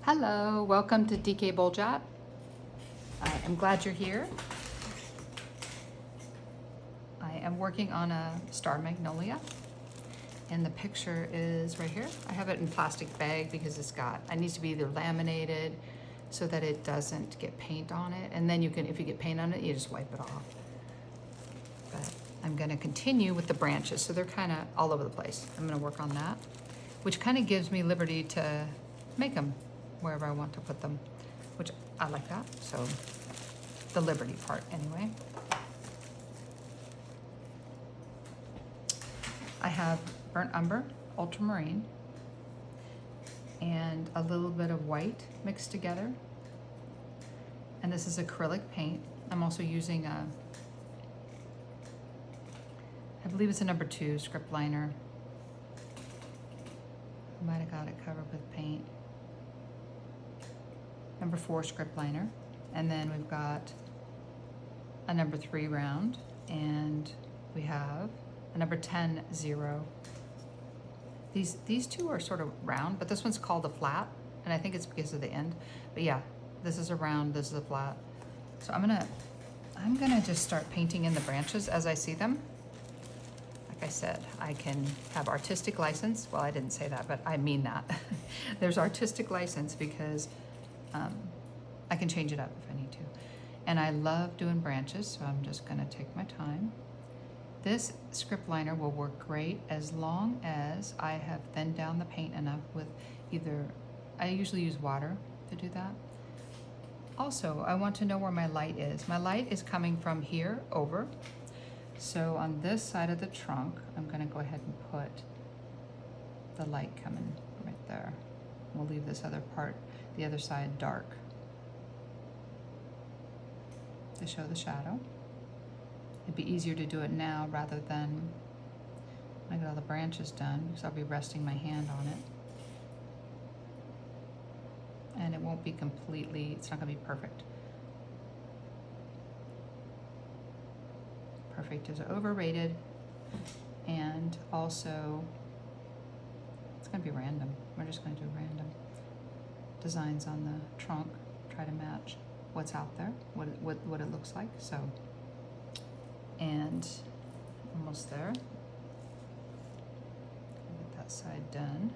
Hello, welcome to DK Boljat. I am glad you're here. I am working on a Star Magnolia, and the picture is right here. I have it in plastic bag because it needs to be either laminated so that it doesn't get paint on it. And then if you get paint on it, you just wipe it off. But I'm gonna continue with the branches. So they're kind of all over the place. I'm gonna work on that, which kind of gives me liberty to make them wherever I want to put them, which I like that. So the liberty part anyway. I have burnt umber, ultramarine, and a little bit of white mixed together. And this is acrylic paint. I'm also using I believe it's a number 2 script liner. I might have got it covered with paint. Number 4 script liner. And then we've got a number 3 round, and we have a number 10 0. These two are sort of round, but this one's called a flat, and I think it's because of the end. But yeah, this is a round, this is a flat. So I'm gonna just start painting in the branches as I see them. Like I said, I can have artistic license. Well, I didn't say that, but I mean that. There's artistic license because I can change it up if I need to. And I love doing branches, so I'm just gonna take my time. This script liner will work great as long as I have thinned down the paint enough with I usually use water to do that. Also, I want to know where my light is. My light is coming from here over. So on this side of the trunk, I'm gonna go ahead and put the light coming right there. We'll leave this other part, the other side, dark to show the shadow. It'd be easier to do it now rather than when I get all the branches done, because I'll be resting my hand on it. And it won't be it's not gonna be perfect. Perfect is overrated, and also it's gonna be random. We're just gonna do random designs on the trunk, try to match what's out there, what it looks like. So, and almost there. Get that side done.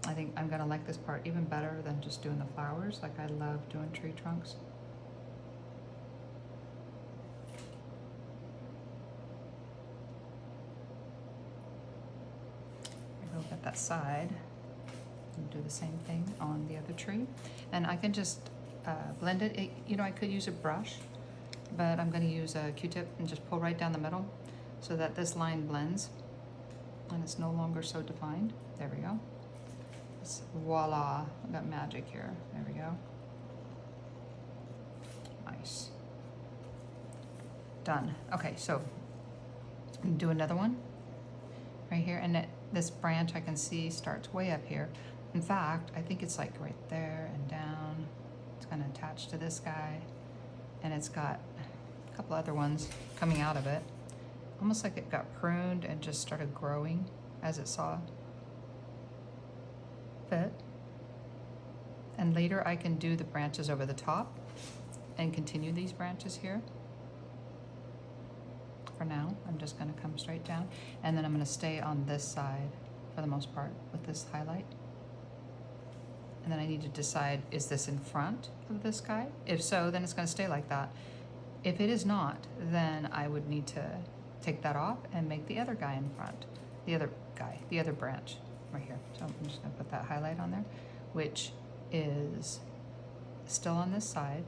I think I'm gonna like this part even better than just doing the flowers. Like, I love doing tree trunks. I'll get that side and do the same thing on the other tree. And I can just blend it. I could use a brush, but I'm gonna use a Q-tip and just pull right down the middle so that this line blends and it's no longer so defined. There we go. Voila, I got magic here. There we go. Nice. Done. Okay, so do another one right here, and this branch I can see starts way up here. In fact, I think it's like right there and down. It's gonna attach to this guy, and it's got a couple other ones coming out of it. Almost like it got pruned and just started growing as it saw fit. And later I can do the branches over the top and continue these branches here. For now, I'm just gonna come straight down, and then I'm gonna stay on this side for the most part with this highlight. And then I need to decide, is this in front of this guy? If so, then it's gonna stay like that. If it is not, then I would need to take that off and make the other guy in front. The other branch right here. So I'm just gonna put that highlight on there, which is still on this side.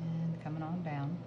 And coming on down.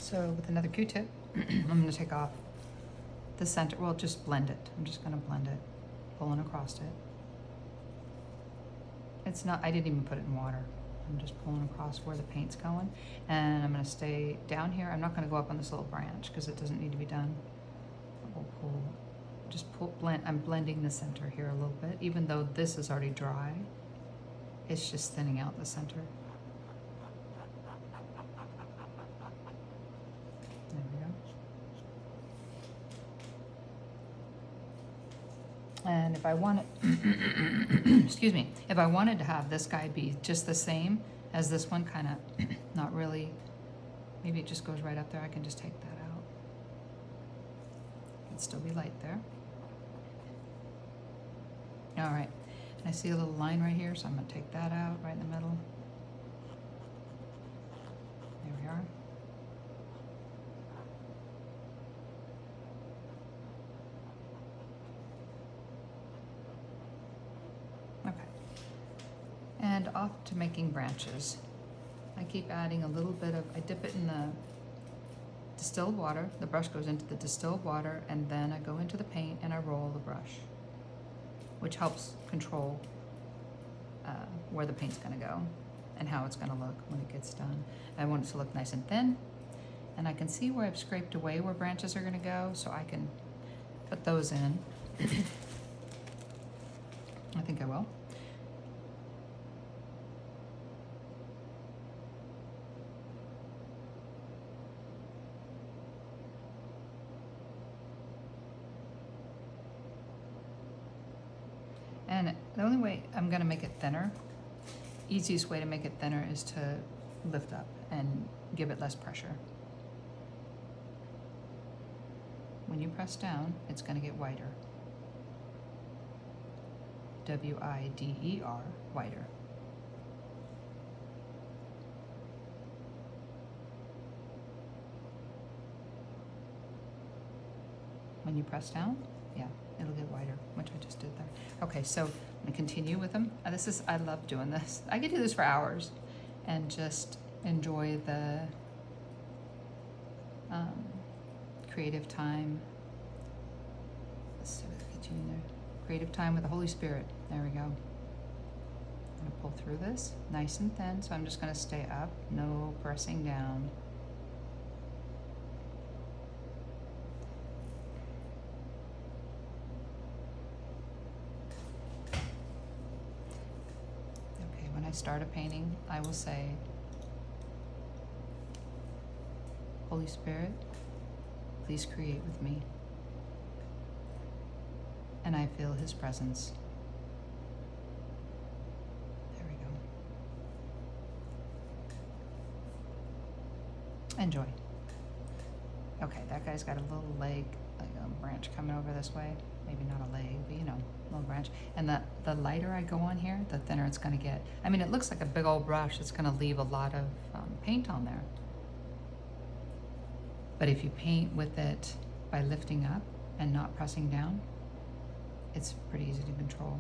So with another Q-tip, I'm going to take off the center. Well, just blend it. I'm just going to blend it, pulling across it. It's not, I didn't even put it in water. I'm just pulling across where the paint's going. And I'm going to stay down here. I'm not going to go up on this little branch because it doesn't need to be done. We'll pull, just pull, blend. I'm blending the center here a little bit. Even though this is already dry, it's just thinning out the center. There we go. And if I wanted, excuse me, if I wanted to have this guy be just the same as this one, kind of not really, maybe it just goes right up there, I can just take that out. It'd still be light there. All right, and I see a little line right here, so I'm gonna take that out right in the middle. There we are. And off to making branches. I keep adding a little bit of, I dip it in the distilled water, the brush goes into the distilled water, and then I go into the paint and I roll the brush, which helps control where the paint's gonna go and how it's gonna look when it gets done. I want it to look nice and thin, and I can see where I've scraped away where branches are gonna go, so I can put those in. I think I will. And the only way I'm gonna make it thinner, easiest way to make it thinner is to lift up and give it less pressure. When you press down, it's gonna get whiter. W-I-D-E-R, whiter. When you press down, yeah, it'll get whiter, which I just did there. Okay, so I'm gonna continue with them. I love doing this. I could do this for hours and just enjoy the creative time. Let's see what I get you in there. Creative time with the Holy Spirit. There we go. I'm gonna pull through this nice and thin, so I'm just gonna stay up, no pressing down. Start a painting, I will say, Holy Spirit, please create with me. And I feel His presence. There we go. Enjoy. Okay, that guy's got a little leg, like a branch coming over this way. Maybe not a leg, but you know, a little branch. And the lighter I go on here, the thinner it's gonna get. I mean, it looks like a big old brush. It's gonna leave a lot of paint on there. But if you paint with it by lifting up and not pressing down, it's pretty easy to control.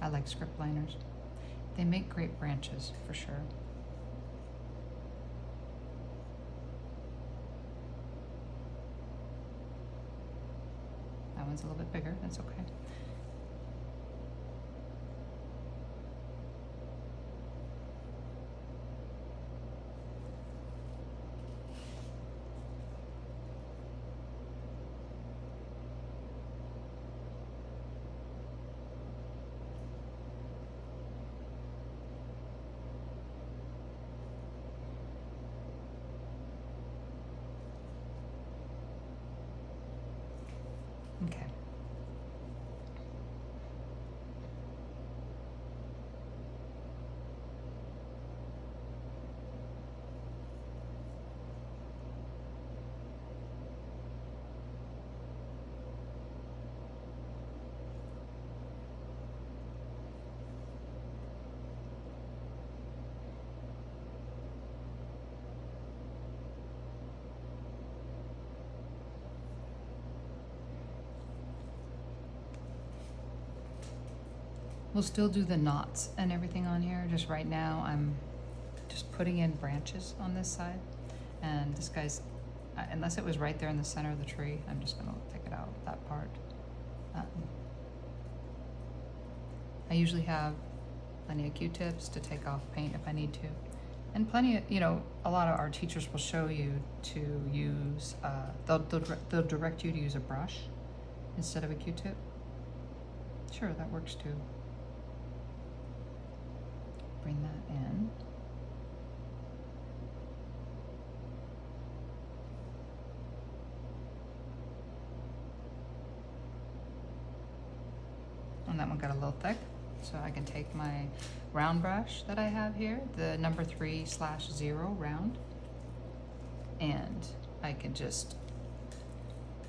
I like script liners. They make great branches, for sure. That one's a little bit bigger, that's okay. Okay. We'll still do the knots and everything on here. Just right now, I'm just putting in branches on this side. And this guy's, unless it was right there in the center of the tree, I'm just gonna take it out, that part. I usually have plenty of Q-tips to take off paint if I need to. And plenty of, you know, a lot of our teachers will show you to use, they'll direct you to use a brush instead of a Q-tip. Sure, that works too. Bring that in. And that one got a little thick, so I can take my round brush that I have here, the number 3/0 round, and I can just,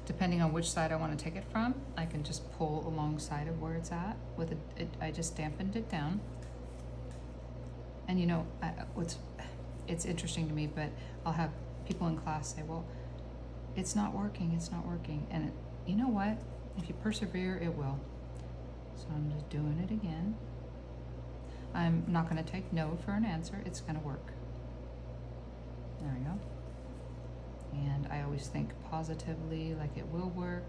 depending on which side I want to take it from, I can just pull alongside of where it's at with I just dampened it down. And you know, it's interesting to me, but I'll have people in class say, well, it's not working, and you know what? If you persevere, it will. So I'm just doing it again. I'm not going to take no for an answer. It's going to work. There we go. And I always think positively, like it will work.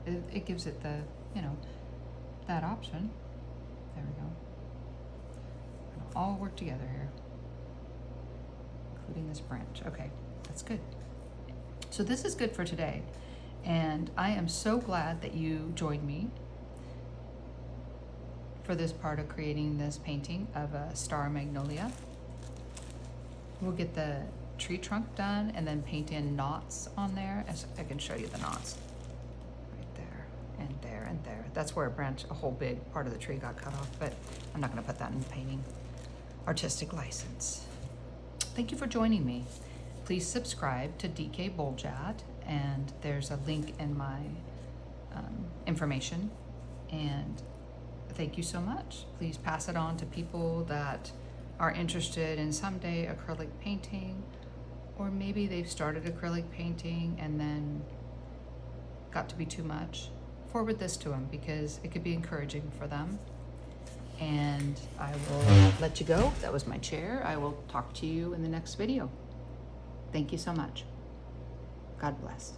It gives it the, you know, that option. There we go. It'll all work together here, including this branch. Okay, that's good. So this is good for today. And I am so glad that you joined me for this part of creating this painting of a Star Magnolia. We'll get the tree trunk done and then paint in knots on there. As I can show you the knots right there and there and there. That's where a whole big part of the tree got cut off, but I'm not gonna put that in the painting. Artistic license. Thank you for joining me. Please subscribe to DK Boljat, and there's a link in my information. And thank you so much. Please pass it on to people that are interested in someday acrylic painting, or maybe they've started acrylic painting and then got to be too much. Forward this to them because it could be encouraging for them. And I will let you go. That was my chair. I will talk to you in the next video. Thank you so much. God bless.